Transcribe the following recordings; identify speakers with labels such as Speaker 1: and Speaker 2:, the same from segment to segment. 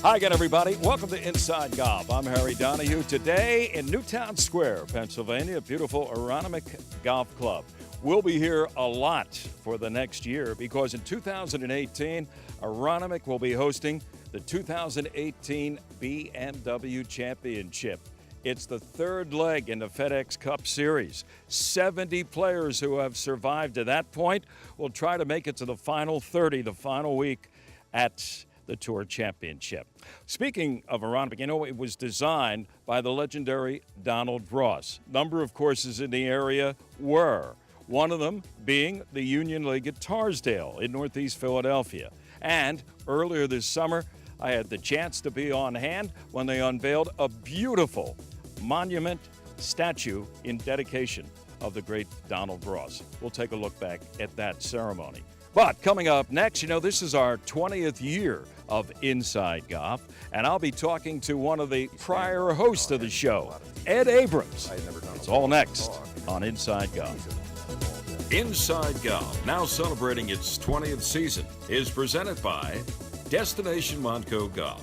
Speaker 1: Hi again, everybody. Welcome to Inside Golf. I'm Harry Donahue. Today in Newtown Square, Pennsylvania, beautiful Aronimink Golf Club. We'll be here a lot for the next year because in 2018, Aronimink will be hosting the 2018 BMW Championship. It's the third leg in the FedEx Cup Series. 70 players who have survived to that point will try to make it to the final 30, the final week at the Tour Championship. Speaking of Aronimink, it was designed by the legendary Donald Ross. Number of courses in the area were, one of them being the Union League at Tarsdale in Northeast Philadelphia. And earlier this summer, I had the chance to be on hand when they unveiled a beautiful monument statue in dedication of the great Donald Ross. We'll take a look back at that ceremony. But coming up next, this is our 20th year of Inside Golf, and I'll be talking to one of the prior hosts of the show, Ed Abrams. It's all next on Inside Golf. Inside Golf, now celebrating its 20th season, is presented by Destination Montco Golf.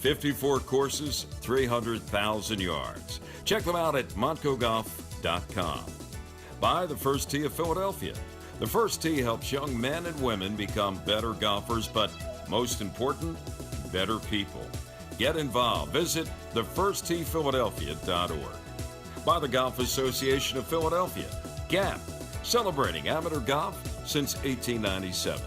Speaker 1: 54 courses, 300,000 yards. Check them out at montcogolf.com. By the First Tee of Philadelphia. The First Tee helps young men and women become better golfers, but most important, better people. Get involved. Visit thefirstteephiladelphia.org. By the Golf Association of Philadelphia, GAP, celebrating amateur golf since 1897.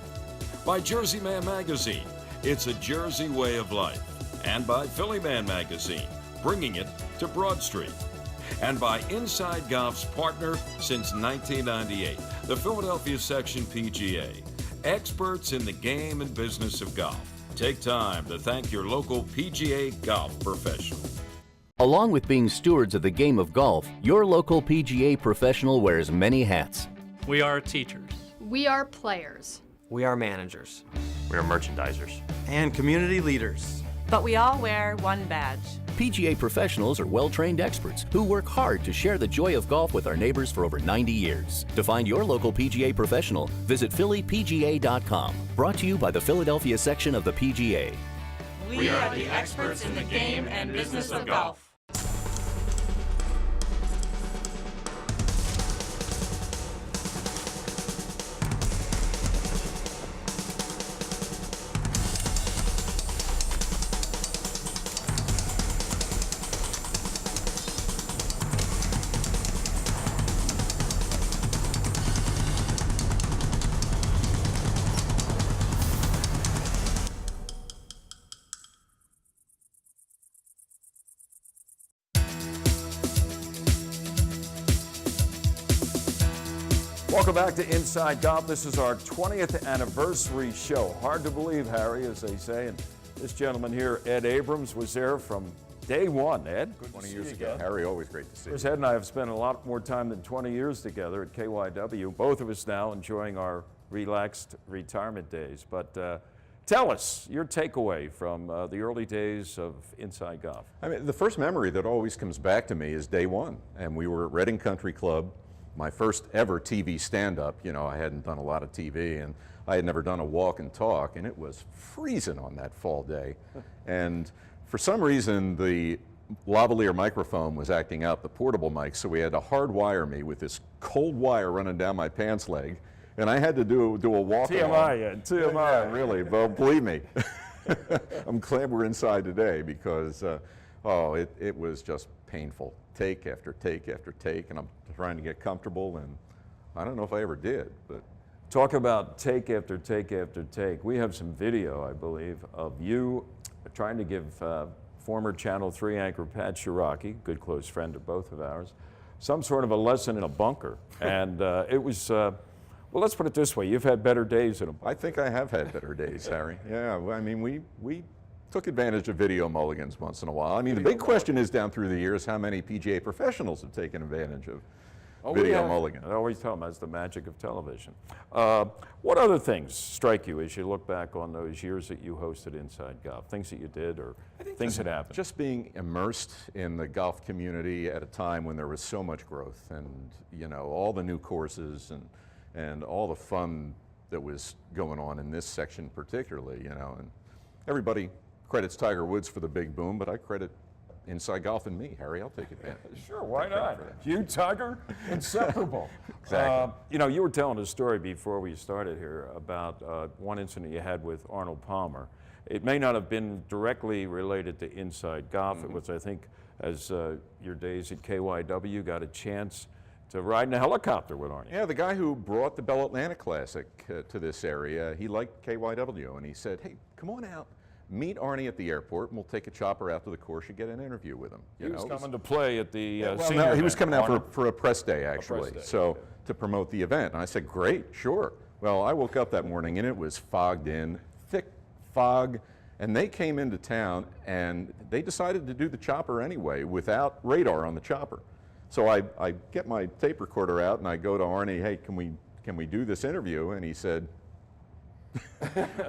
Speaker 1: By Jersey Man Magazine, it's a Jersey way of life. And by Philly Man Magazine, bringing it to Broad Street. And by Inside Golf's partner since 1998, the Philadelphia Section PGA. Experts in the game and business of golf. Take time to thank your local PGA golf professional.
Speaker 2: Along with being stewards of the game of golf, your local PGA professional wears many hats.
Speaker 3: We are teachers.
Speaker 4: We are players.
Speaker 5: We are managers.
Speaker 6: We are merchandisers.
Speaker 5: And community leaders.
Speaker 7: But we all wear one badge.
Speaker 2: PGA professionals are well-trained experts who work hard to share the joy of golf with our neighbors for over 90 years. To find your local PGA professional, visit phillypga.com. Brought to you by the Philadelphia Section of the PGA.
Speaker 7: We are the experts in the game and business of golf.
Speaker 1: Welcome back to Inside Golf. This is our 20th anniversary show. Hard to believe, Harry, as they say. And this gentleman here, Ed Abrams, was there from day one. Ed,
Speaker 8: good 20 years ago. Harry, always great to see you.
Speaker 1: Ed and I have spent a lot more time than 20 years together at KYW. Both of us now enjoying our relaxed retirement days. But tell us your takeaway from the early days of Inside Golf.
Speaker 8: I mean, the first memory that always comes back to me is day one. And we were at Reading Country Club. My first ever TV stand-up. I hadn't done a lot of TV, and I had never done a walk and talk, and it was freezing on that fall day. And for some reason, the lavalier microphone was acting out, the portable mic, so we had to hardwire me with this cold wire running down my pants leg, and I had to do a walk.
Speaker 1: TMI.
Speaker 8: Yeah, really. Well, believe me, I'm glad we're inside today because, it was just painful. Take after take after take, and I'm trying to get comfortable, and I don't know if I ever did. But
Speaker 1: talk about take after take after take. We have some video, I believe, of you trying to give former Channel 3 anchor Pat Shiraki, good close friend of both of ours, some sort of a lesson in a bunker. And it was, well, let's put it this way, you've had better days in a bunker.
Speaker 8: I think I have had better days, Harry. Yeah, I mean, we took advantage of video mulligans once in a while. I mean, the big question is down through the years how many PGA professionals have taken advantage of video mulligan.
Speaker 1: I always tell them that's the magic of television. What other things strike you as you look back on those years that you hosted Inside Golf? Things that you did or things that happened?
Speaker 8: Just being immersed in the golf community at a time when there was so much growth and, all the new courses and all the fun that was going on in this section particularly, and everybody credits Tiger Woods for the big boom, but I credit Inside Golf and me, Harry. I'll take advantage.
Speaker 1: Sure, why not? You, Tiger, inseparable.
Speaker 8: Exactly.
Speaker 1: You know, you were telling a story before we started here about one incident you had with Arnold Palmer. It may not have been directly related to Inside Golf. It was, I think, as your days at KYW got a chance to ride in a helicopter with Arnie.
Speaker 8: Yeah, the guy who brought the Bell Atlantic Classic to this area, he liked KYW, and he said, hey, come on out. Meet Arnie at the airport, and we'll take a chopper out to the course. You get an interview with him.
Speaker 1: He was coming to play at the
Speaker 8: well,
Speaker 1: senior
Speaker 8: no, he was
Speaker 1: event.
Speaker 8: coming out for a press day, actually,
Speaker 1: day,
Speaker 8: so
Speaker 1: okay.
Speaker 8: to promote the event. And I said, great, sure. Well, I woke up that morning, and it was fogged in, thick fog, and they came into town, and they decided to do the chopper anyway without radar on the chopper. So I get my tape recorder out, and I go to Arnie, hey, can we do this interview? And he said,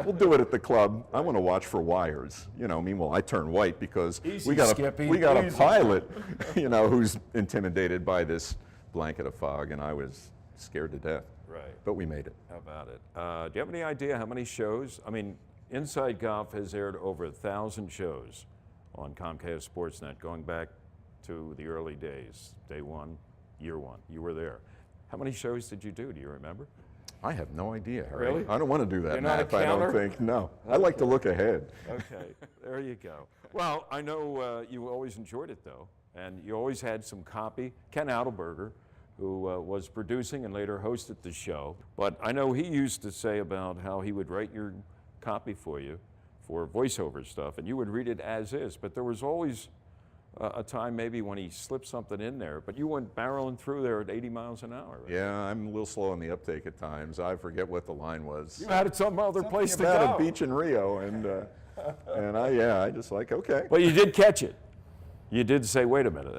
Speaker 8: we'll do it at the club. I want to watch for wires. You know, meanwhile, I turn white because we got a pilot, you know, who's intimidated by this blanket of fog, and I was scared to death.
Speaker 1: Right.
Speaker 8: But we made it.
Speaker 1: How about it? Do you have any idea how many shows? I mean, Inside Golf has aired over 1,000 shows on Comcast Sportsnet going back to the early days, day one, year one. You were there. How many shows did you do? Do you remember?
Speaker 8: I have no idea, Harry.
Speaker 1: Really?
Speaker 8: I don't want to do that
Speaker 1: You're not a
Speaker 8: math, I don't
Speaker 1: counter?
Speaker 8: think. No. I like to look ahead.
Speaker 1: Okay, there you go. Well, I know you always enjoyed it, though, and you always had some copy. Ken Adelberger, who was producing and later hosted the show, but I know he used to say about how he would write your copy for you for voiceover stuff, and you would read it as is, but there was always a time maybe when he slipped something in there, but you went barreling through there at 80 miles an hour. Right?
Speaker 8: Yeah, I'm a little slow on the uptake at times. I forget what the line was.
Speaker 1: You had it some other place to
Speaker 8: About
Speaker 1: go.
Speaker 8: a beach in Rio, and I just like, okay.
Speaker 1: But you did catch it. You did say, wait a minute,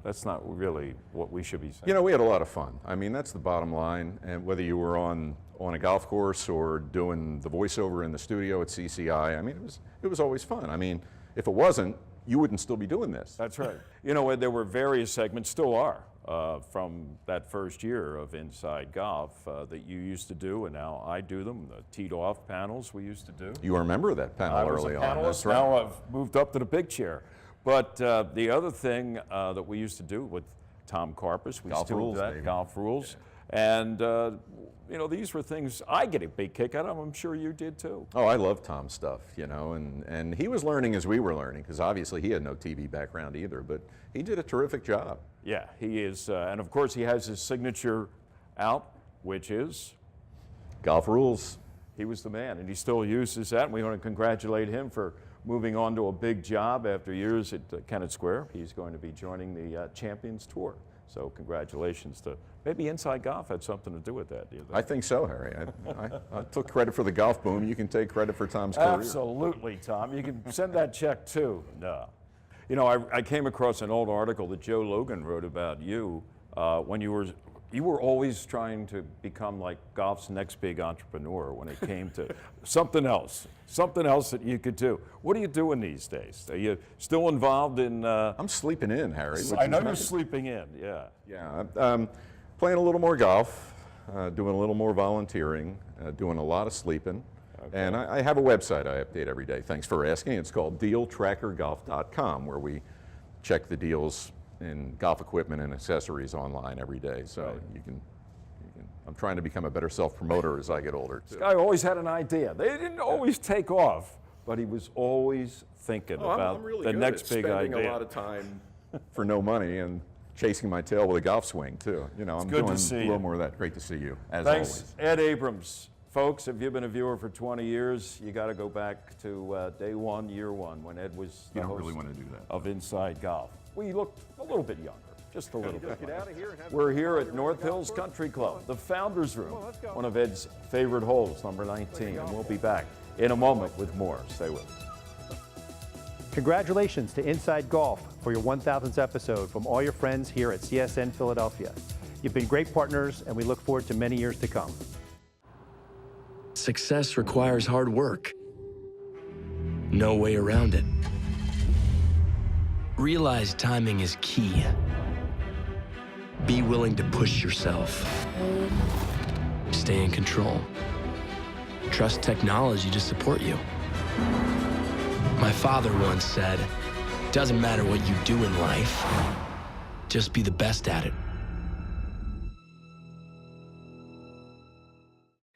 Speaker 1: that's not really what we should be saying.
Speaker 8: You know, we had a lot of fun. I mean, that's the bottom line. And whether you were on a golf course or doing the voiceover in the studio at CCI, I mean, it was always fun. I mean, if it wasn't, you wouldn't still be doing this.
Speaker 1: That's right. You know, there were various segments, still are, from that first year of Inside Golf that you used to do, and now I do them. The teed-off panels we used to do.
Speaker 8: You were a member of that panel
Speaker 1: I was
Speaker 8: early
Speaker 1: a
Speaker 8: on.
Speaker 1: panelist.
Speaker 8: That's right.
Speaker 1: Now I've moved up to the big chair. But the other thing that we used to do with Tom Karpus, we
Speaker 8: Golf
Speaker 1: still
Speaker 8: Rules,
Speaker 1: do that,
Speaker 8: baby.
Speaker 1: Golf Rules. And, you know, these were things I get a big kick out of. I'm sure you did too.
Speaker 8: Oh, I love Tom's stuff, you know, and he was learning as we were learning, because obviously he had no TV background either, but he did a terrific job.
Speaker 1: Yeah, he is. And of course, he has his signature out, which is?
Speaker 8: Golf Rules.
Speaker 1: He was the man, and he still uses that. And we want to congratulate him for moving on to a big job after years at Kennett Square. He's going to be joining the Champions Tour. So congratulations to, maybe Inside Golf had something to do with that, do you think?
Speaker 8: I think so, Harry. I took credit for the golf boom. You can take credit for Tom's career.
Speaker 1: Absolutely, Tom. You can send that check too. No. You know, I came across an old article that Joe Logan wrote about you when you were always trying to become like golf's next big entrepreneur when it came to something else that you could do. What are you doing these days? Are you still involved in?
Speaker 8: I'm sleeping in, Harry.
Speaker 1: I know you're sleeping in, yeah.
Speaker 8: Yeah, playing a little more golf, doing a little more volunteering, doing a lot of sleeping. Okay. And I have a website I update every day. Thanks for asking. It's called dealtrackergolf.com, where we check the deals in golf equipment and accessories online every day. So
Speaker 1: right.
Speaker 8: you can, I'm trying to become a better self-promoter as I get older, too.
Speaker 1: This guy always had an idea. They didn't always take off, but he was always thinking about
Speaker 8: I'm really
Speaker 1: the
Speaker 8: good
Speaker 1: next
Speaker 8: at
Speaker 1: big
Speaker 8: spending
Speaker 1: idea.
Speaker 8: a lot of time for no money and chasing my tail with a golf swing, too. You know, I'm
Speaker 1: good to
Speaker 8: doing
Speaker 1: see
Speaker 8: a little
Speaker 1: you.
Speaker 8: more of that. Great to see you, as
Speaker 1: Thanks,
Speaker 8: always.
Speaker 1: Ed Abrams. Folks, if you've been a viewer for 20 years, you got to go back to day one, year one, when Ed was the
Speaker 8: You don't
Speaker 1: host
Speaker 8: really want to do that.
Speaker 1: of Inside Golf. We looked a little bit younger, just a little bit. We're here at North Hills Country Club, the Founders Room, one of Ed's favorite holes, number 19, and we'll be back in a moment with more. Stay with us.
Speaker 3: Congratulations to Inside Golf for your 1000th episode from all your friends here at CSN Philadelphia. You've been great partners, and we look forward to many years to come.
Speaker 6: Success requires hard work. No way around it. Realize timing is key. Be willing to push yourself. Stay in control. Trust technology to support you. My father once said, "Doesn't matter what you do in life, just be the best at it."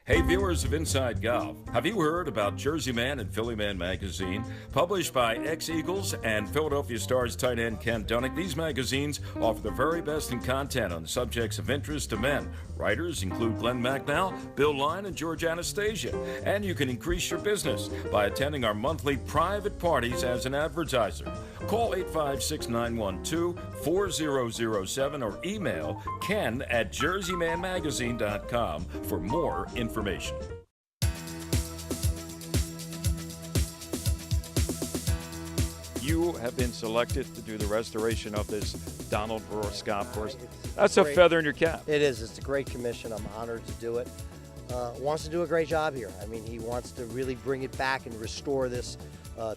Speaker 1: Hey viewers of Inside Golf, have you heard about Jersey Man and Philly Man magazine? Published by ex-Eagles and Philadelphia Stars tight end Ken Dunnick, these magazines offer the very best in content on subjects of interest to men. Writers include Glenn Macnow, Bill Line, and George Anastasia. And you can increase your business by attending our monthly private parties as an advertiser. Call 856-912-4007 or email ken@jerseymanmagazine.com for more information. You have been selected to do the restoration of this Donald Ross golf course. That's a feather in your cap.
Speaker 9: It is. It's a great commission. I'm honored to do it. Wants to do a great job here. I mean, he wants to really bring it back and restore this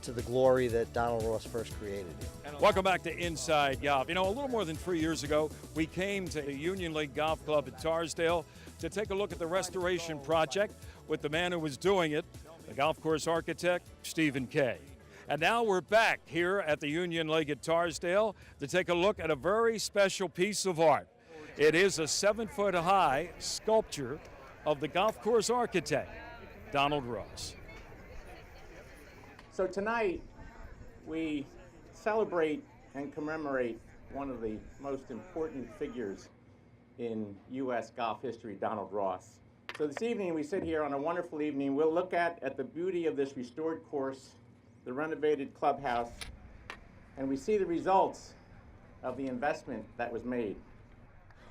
Speaker 9: to the glory that Donald Ross first created.
Speaker 1: Welcome back to Inside Golf. You know, a little more than 3 years ago, we came to the Union League Golf Club at Tarsdale to take a look at the restoration project with the man who was doing it, the golf course architect, Stephen Kay. And now we're back here at the Union League at Tarsdale to take a look at a very special piece of art. It is a 7-foot-high sculpture of the golf course architect, Donald Ross.
Speaker 10: So tonight, we celebrate and commemorate one of the most important figures in U.S. golf history, Donald Ross. So this evening, we sit here on a wonderful evening. We'll look at the beauty of this restored course, the renovated clubhouse, and we see the results of the investment that was made.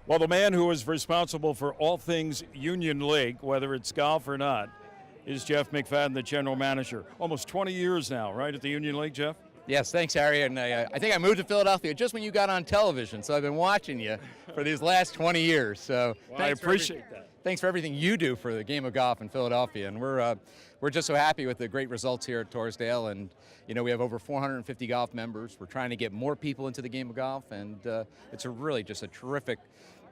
Speaker 1: Well, the man who is responsible for all things Union League, whether it's golf or not, is Jeff McFadden, the general manager. Almost 20 years now, right, at the Union League, Jeff?
Speaker 11: Yes, thanks, Harry. And I think I moved to Philadelphia just when you got on television, so I've been watching you for these last 20 years. So
Speaker 1: well, I appreciate that.
Speaker 11: Thanks for everything you do for the game of golf in Philadelphia. And we're just so happy with the great results here at Tarsdale. And, you know, we have over 450 golf members. We're trying to get more people into the game of golf. And it's really just a terrific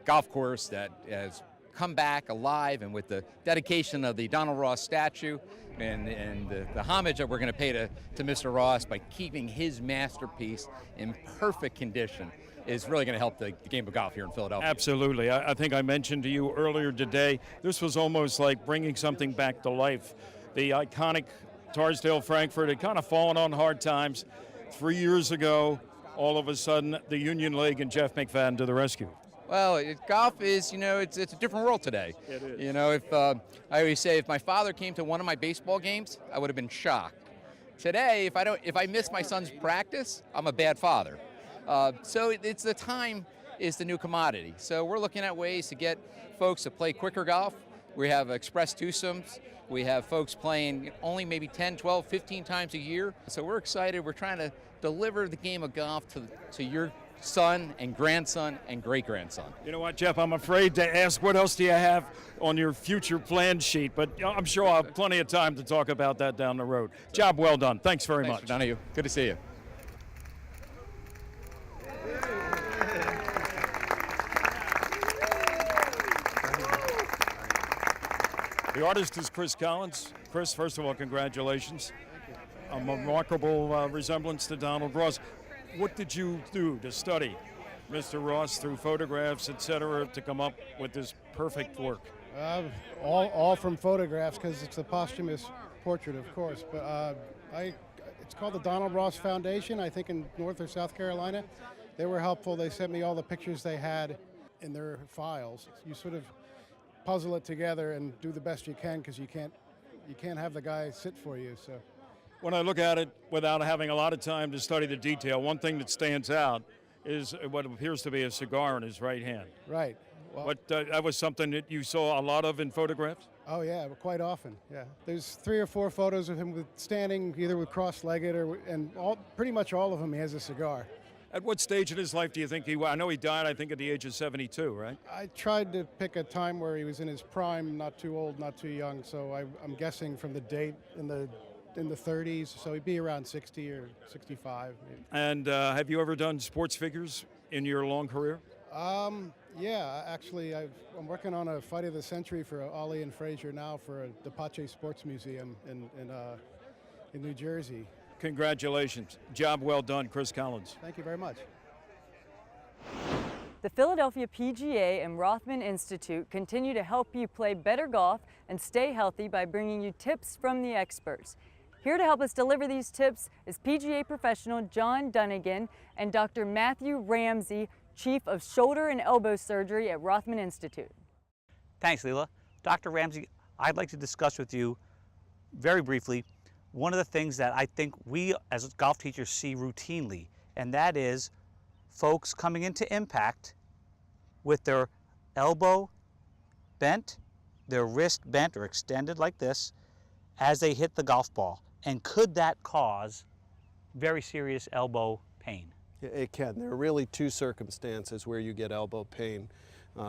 Speaker 11: golf course that has come back alive, and with the dedication of the Donald Ross statue and the homage that we're going to pay to Mr. Ross by keeping his masterpiece in perfect condition is really going to help the game of golf here in Philadelphia.
Speaker 1: Absolutely. I think I mentioned to you earlier today, this was almost like bringing something back to life. The iconic Tarsdale Frankfurt had kind of fallen on hard times. 3 years ago, all of a sudden, the Union League and Jeff McFadden to the rescue.
Speaker 11: Well, golf is, you know, it's a different world today.
Speaker 1: It is.
Speaker 11: You know, if I always say, if my father came to one of my baseball games, I would have been shocked. Today, if I miss my son's practice, I'm a bad father. So it's the time is the new commodity. So we're looking at ways to get folks to play quicker golf. We have express twosomes. We have folks playing only maybe 10, 12, 15 times a year. So we're excited. We're trying to deliver the game of golf to your son and grandson and great-grandson.
Speaker 1: You know what, Jeff, I'm afraid to ask what else do you have on your future plan sheet, but I'm sure I'll have plenty of time to talk about that down the road. Job well done. Thanks very much.
Speaker 11: Thanks, Donahue. Good to see you.
Speaker 1: The artist is Chris Collins. Chris, first of all, congratulations. A remarkable resemblance to Donald Ross. What did you do to study Mr. Ross through photographs, etc., to come up with this perfect work?
Speaker 12: All from photographs, because it's a posthumous portrait, of course. But it's called the Donald Ross Foundation, I think in North or South Carolina. They were helpful. They sent me all the pictures they had in their files. You sort of puzzle it together and do the best you can, because you can't have the guy sit for you. So.
Speaker 1: When I look at it without having a lot of time to study the detail, one thing that stands out is what appears to be a cigar in his right hand.
Speaker 12: Right. Well,
Speaker 1: that was something that you saw a lot of in photographs?
Speaker 12: Oh, yeah, quite often, yeah. There's 3 or 4 photos of him standing either with cross-legged and pretty much all of them he has a cigar.
Speaker 1: At what stage in his life do you think I know he died, I think, at the age of 72, right?
Speaker 12: I tried to pick a time where he was in his prime, not too old, not too young, so I'm guessing from the date in the 30s, so he'd be around 60 or 65. Maybe.
Speaker 1: And have you ever done sports figures in your long career?
Speaker 12: Yeah, actually, I'm working on a fight of the century for Ollie and Frazier now for the Pache Sports Museum in New Jersey.
Speaker 1: Congratulations. Job well done, Chris Collins.
Speaker 12: Thank you very much.
Speaker 13: The Philadelphia PGA and Rothman Institute continue to help you play better golf and stay healthy by bringing you tips from the experts. Here to help us deliver these tips is PGA professional John Dunnigan and Dr. Matthew Ramsey, Chief of Shoulder and Elbow Surgery at Rothman Institute.
Speaker 14: Thanks, Leela. Dr. Ramsey, I'd like to discuss with you very briefly one of the things that I think we as golf teachers see routinely, and that is folks coming into impact with their elbow bent, their wrist bent or extended like this as they hit the golf ball. And could that cause very serious elbow pain?
Speaker 15: It can. There are really two circumstances where you get elbow pain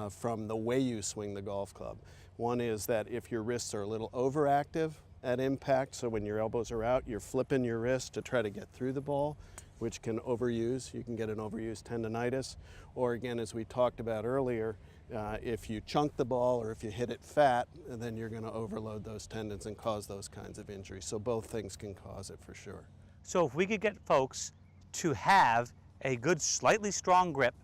Speaker 15: from the way you swing the golf club. One is that if your wrists are a little overactive at impact, so when your elbows are out, you're flipping your wrist to try to get through the ball, which can overuse. You can get an overuse tendonitis. Or again, as we talked about earlier, if you chunk the ball or if you hit it fat, then you're going to overload those tendons and cause those kinds of injuries. So both things can cause it for sure.
Speaker 14: So if we could get folks to have a good, slightly strong grip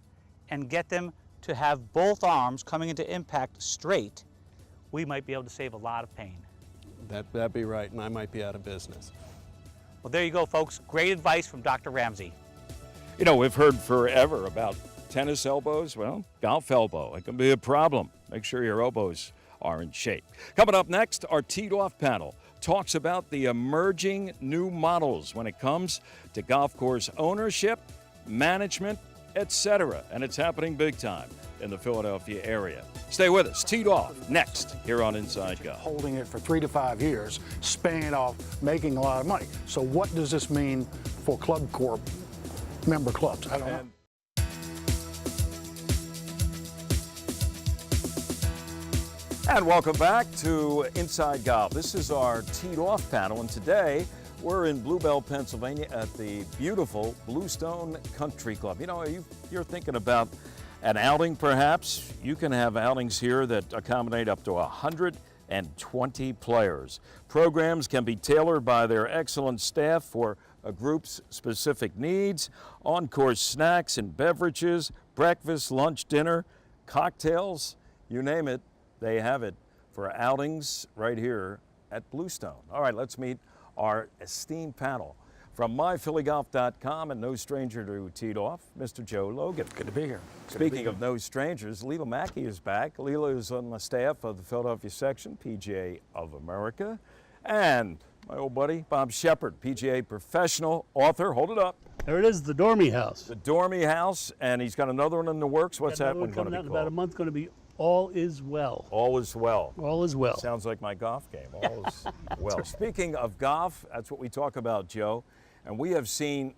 Speaker 14: and get them to have both arms coming into impact straight, we might be able to save a lot of pain.
Speaker 15: That'd be right, and I might be out of business.
Speaker 14: Well, there you go, folks. Great advice from Dr. Ramsey.
Speaker 1: You know, we've heard forever about tennis elbows. Well, golf elbow, it can be a problem. Make sure your elbows are in shape. Coming up next, our Teed Off panel talks about the emerging new models when it comes to golf course ownership, management, etc. And it's happening big time in the Philadelphia area. Stay with us. Teed Off next here on Inside Golf.
Speaker 16: Holding it for 3 to 5 years, spaying it off, making a lot of money. So what does this mean for Club Corp member clubs? I don't know.
Speaker 1: And welcome back to Inside Golf. This is our Teed Off panel, and today we're in Bluebell, Pennsylvania at the beautiful Bluestone Country Club. You know, you're thinking about an outing perhaps. You can have outings here that accommodate up to 120 players. Programs can be tailored by their excellent staff for a group's specific needs. On-course snacks and beverages, breakfast, lunch, dinner, cocktails, you name it, they have it for outings right here at Bluestone. All right, let's meet our esteemed panel. From myphillygolf.com and no stranger to Teed Off, Mr. Joe Logan.
Speaker 16: Good to be here.
Speaker 1: Speaking of no strangers, Leela Mackey is back. Leela is on the staff of the Philadelphia Section, PGA of America. And my old buddy, Bob Shepard, PGA professional, author. Hold it up.
Speaker 17: There it is, the Dormy House.
Speaker 1: The Dormy House, and he's got another one in the works. What's that one going to be called?
Speaker 17: About a month, going to be All Is Well.
Speaker 1: All Is Well.
Speaker 17: All Is Well.
Speaker 1: Sounds like my golf game. All Is Well. Speaking of golf, that's what we talk about, Joe. And we have seen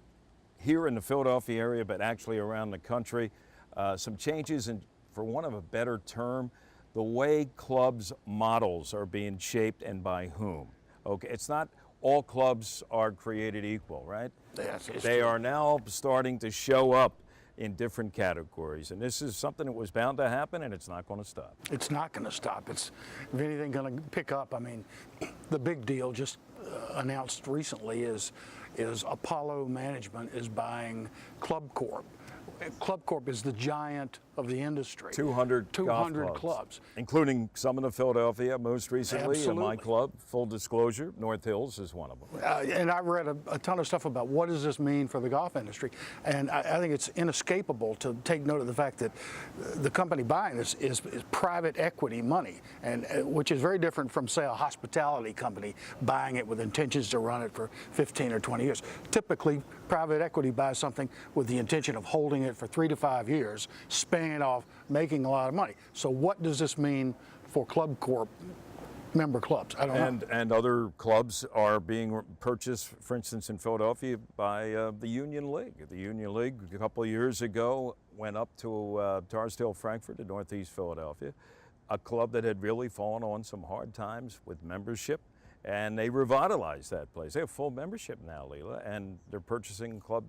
Speaker 1: here in the Philadelphia area, but actually around the country, some changes in, for want of a better term, the way clubs models are being shaped and by whom. Okay, it's not all clubs are created equal, right?
Speaker 16: Yes,
Speaker 1: they are now starting to show up in different categories, and this is something that was bound to happen, and it's not going to stop.
Speaker 16: It's not going to stop. It's, if anything, going to pick up. I mean, the big deal just announced recently is Apollo Management is buying Club Corp. Club Corp is the giant of the industry.
Speaker 1: 200
Speaker 16: clubs.
Speaker 1: Including some in the Philadelphia, most recently.
Speaker 16: Absolutely.
Speaker 1: My club, full disclosure, North Hills is one of them.
Speaker 16: And I read a ton of stuff about what does this mean for the golf industry. And I think it's inescapable to take note of the fact that the company buying this is private equity money, and which is very different from, say, a hospitality company buying it with intentions to run it for 15 or 20 years. Typically, private equity buys something with the intention of holding it for 3 to 5 years, paying it off, making a lot of money. So what does this mean for Club Corp member clubs? I don't know.
Speaker 1: And other clubs are being purchased, for instance, in Philadelphia by the Union League. The Union League, a couple of years ago, went up to Tarsdale, Frankfurt, in Northeast Philadelphia, a club that had really fallen on some hard times with membership, and they revitalized that place. They have full membership now, Leela, and they're purchasing a club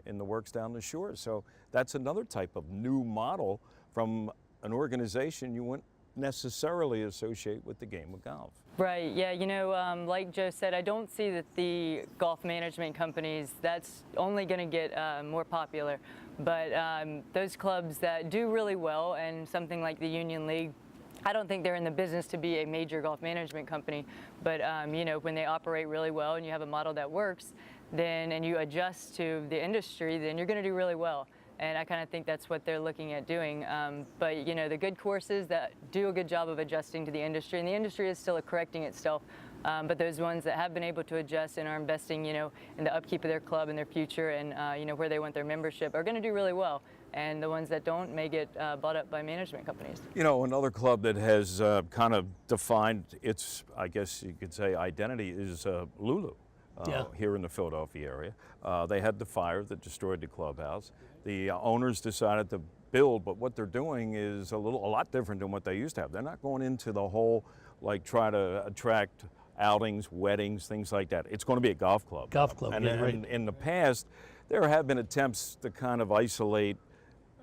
Speaker 1: in the works down the shore. So that's another type of new model from an organization you wouldn't necessarily associate with the game of golf.
Speaker 13: Right, yeah, you know, like Joe said, I don't see that the golf management companies, that's only going to get more popular. But those clubs that do really well, and something like the Union League, I don't think they're in the business to be a major golf management company. But, you know, when they operate really well and you have a model that works, then, and you adjust to the industry, then you're going to do really well. And I kind of think that's what they're looking at doing. But, you know, the good courses that do a good job of adjusting to the industry, and the industry is still correcting itself, but those ones that have been able to adjust and are investing, you know, in the upkeep of their club and their future and, you know, where they want their membership are going to do really well. And the ones that don't may get bought up by management companies.
Speaker 1: You know, another club that has kind of defined its, I guess you could say, identity is Lulu. Here in the Philadelphia area. They had the fire that destroyed the clubhouse. The owners decided to build, but what they're doing is a lot different than what they used to have. They're not going into the whole, like, try to attract outings, weddings, things like that. It's going to be a golf club.
Speaker 17: Golf club,
Speaker 1: and
Speaker 17: yeah, right.
Speaker 1: in the past, there have been attempts to kind of isolate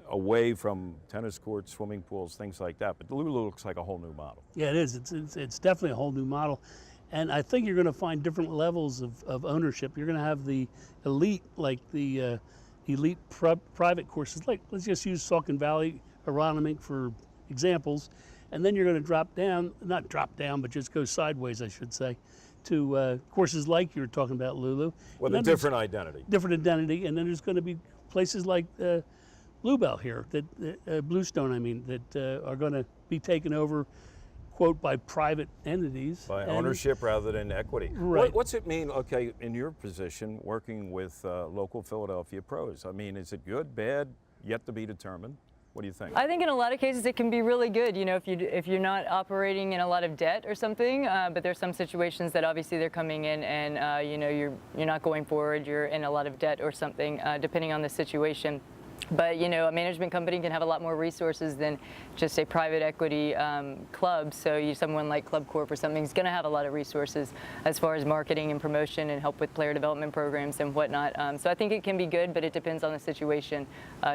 Speaker 1: away from tennis courts, swimming pools, things like that. But the Lulu looks like a whole new model.
Speaker 17: Yeah, it is. It's definitely a whole new model. And I think you're going to find different levels of ownership. You're going to have the elite, like the elite private courses, like let's just use Saucon Valley, Aronimink for examples. And then you're going to drop down, not drop down, but just go sideways, I should say, to courses like you were talking about, Lulu.
Speaker 1: With a different identity.
Speaker 17: Different identity. And then there's going to be places like Bluebell here, Bluestone, I mean, that are going to be taken over, quote, by private entities.
Speaker 1: By ownership rather than equity.
Speaker 17: Right.
Speaker 1: What's it mean, okay, in your position, working with local Philadelphia pros? I mean, is it good, bad, yet to be determined? What do you think?
Speaker 13: I think in a lot of cases it can be really good, you know, if you're not operating in a lot of debt or something, but there's some situations that obviously they're coming in and, you know, you're not going forward, you're in a lot of debt or something, depending on the situation. But, you know, a management company can have a lot more resources than just a private equity club. So someone like Club Corp or something is going to have a lot of resources as far as marketing and promotion and help with player development programs and whatnot. So I think it can be good, but it depends on the situation.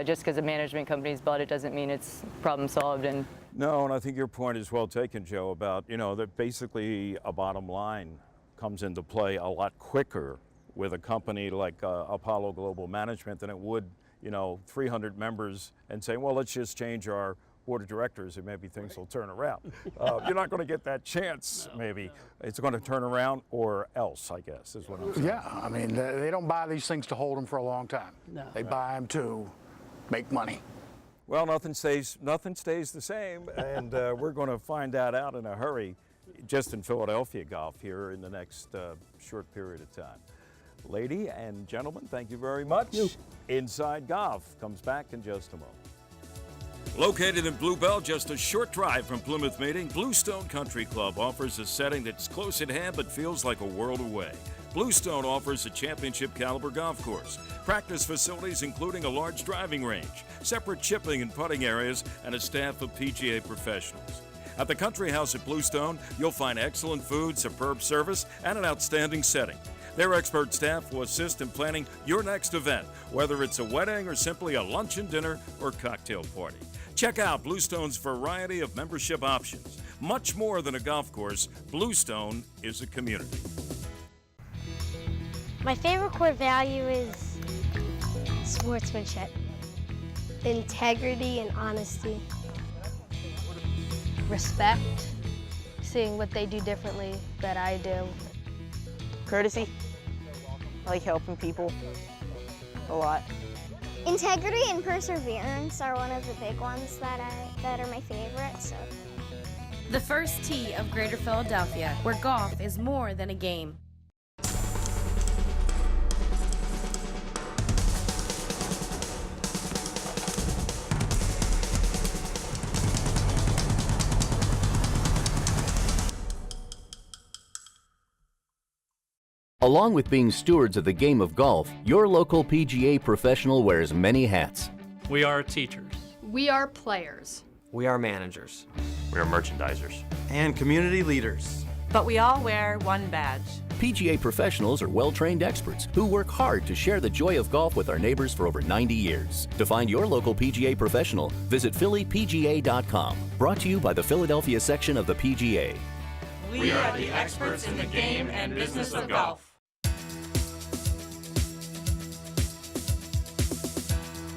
Speaker 13: Just because a management company's bought it doesn't mean it's problem solved. And
Speaker 1: no, and I think your point is well taken, Joe, about, you know, that basically a bottom line comes into play a lot quicker with a company like Apollo Global Management than it would, you know, 300 members and saying, well, let's just change our board of directors and maybe things will turn around. You're not going to get that chance, maybe. It's going to turn around or else, I guess, is what I'm saying.
Speaker 16: Yeah, I mean, they don't buy these things to hold them for a long time.
Speaker 17: No.
Speaker 16: They buy them to make money.
Speaker 1: Well, nothing stays the same, and we're going to find that out in a hurry just in Philadelphia golf here in the next short period of time. Lady and gentlemen, thank you very much. Inside Golf comes back in just a moment. Located in Bluebell, just a short drive from Plymouth Meeting, Bluestone Country Club offers a setting that's close at hand but feels like a world away. Bluestone offers a championship caliber golf course, practice facilities including a large driving range, separate chipping and putting areas, and a staff of PGA professionals. At the Country House at Bluestone, you'll find excellent food, superb service, and an outstanding setting. Their expert staff will assist in planning your next event, whether it's a wedding or simply a luncheon, dinner, or cocktail party. Check out Bluestone's variety of membership options. Much more than a golf course, Bluestone is a community.
Speaker 18: My favorite core value is sportsmanship, integrity, and honesty.
Speaker 19: Respect, seeing what they do differently that I do.
Speaker 20: Courtesy. I like helping people a lot.
Speaker 18: Integrity and perseverance are one of the big ones that are my favorite. So.
Speaker 21: The first tee of Greater Philadelphia, where golf is more than a game.
Speaker 2: Along with being stewards of the game of golf, your local PGA professional wears many hats.
Speaker 22: We are teachers.
Speaker 4: We are players.
Speaker 5: We are managers.
Speaker 6: We are merchandisers.
Speaker 5: And community leaders.
Speaker 23: But we all wear one badge.
Speaker 2: PGA professionals are well-trained experts who work hard to share the joy of golf with our neighbors for over 90 years. To find your local PGA professional, visit phillypga.com. Brought to you by the Philadelphia Section of the PGA.
Speaker 21: We are the experts in the game and business of golf.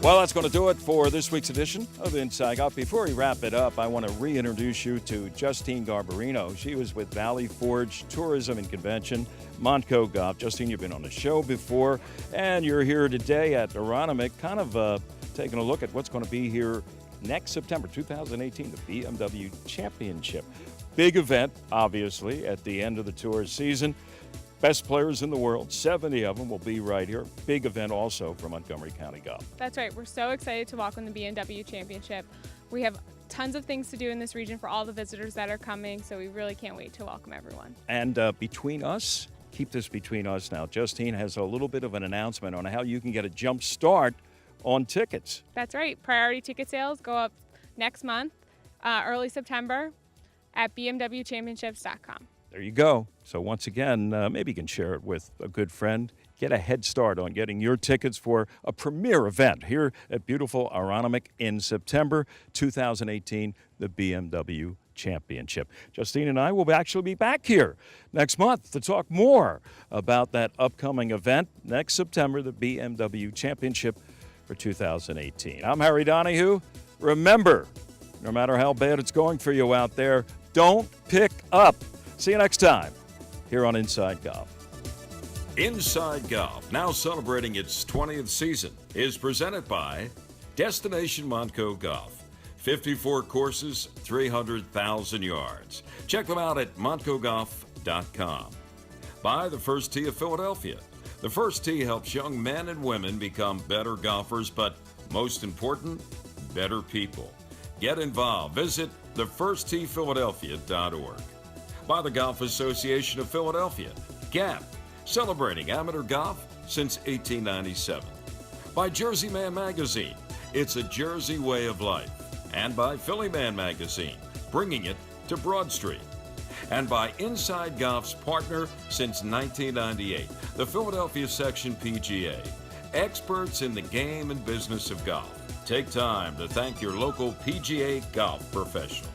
Speaker 1: Well, that's going to do it for this week's edition of Inside Golf. Before we wrap it up, I want to reintroduce you to Justine Garbarino. She was with Valley Forge Tourism and Convention, Montco Golf. Justine, you've been on the show before, and you're here today at Aronimink, kind of taking a look at what's going to be here next September 2018, the BMW Championship. Big event, obviously, at the end of the tour season. Best players in the world, 70 of them will be right here. Big event also for Montgomery County Golf.
Speaker 7: That's right. We're so excited to welcome the BMW Championship. We have tons of things to do in this region for all the visitors that are coming, so we really can't wait to welcome everyone.
Speaker 1: And between us, keep this between us now, Justine has a little bit of an announcement on how you can get a jump start on tickets.
Speaker 7: That's right. Priority ticket sales go up next month, early September, at bmwchampionships.com.
Speaker 1: There you go. So once again, maybe you can share it with a good friend. Get a head start on getting your tickets for a premier event here at beautiful Aronimink in September 2018, the BMW Championship. Justine and I will actually be back here next month to talk more about that upcoming event next September, the BMW Championship for 2018. I'm Harry Donahue. Remember, no matter how bad it's going for you out there, don't pick up. See you next time here on Inside Golf. Inside Golf, now celebrating its 20th season, is presented by Destination Montco Golf. 54 courses, 300,000 yards. Check them out at montcogolf.com. By the First Tee of Philadelphia. The First Tee helps young men and women become better golfers, but most important, better people. Get involved. Visit thefirstteephiladelphia.org. By the Golf Association of Philadelphia, GAP, celebrating amateur golf since 1897. By Jersey Man Magazine, it's a Jersey way of life. And by Philly Man Magazine, bringing it to Broad Street. And by Inside Golf's partner since 1998, the Philadelphia Section PGA, experts in the game and business of golf. Take time to thank your local PGA golf professional.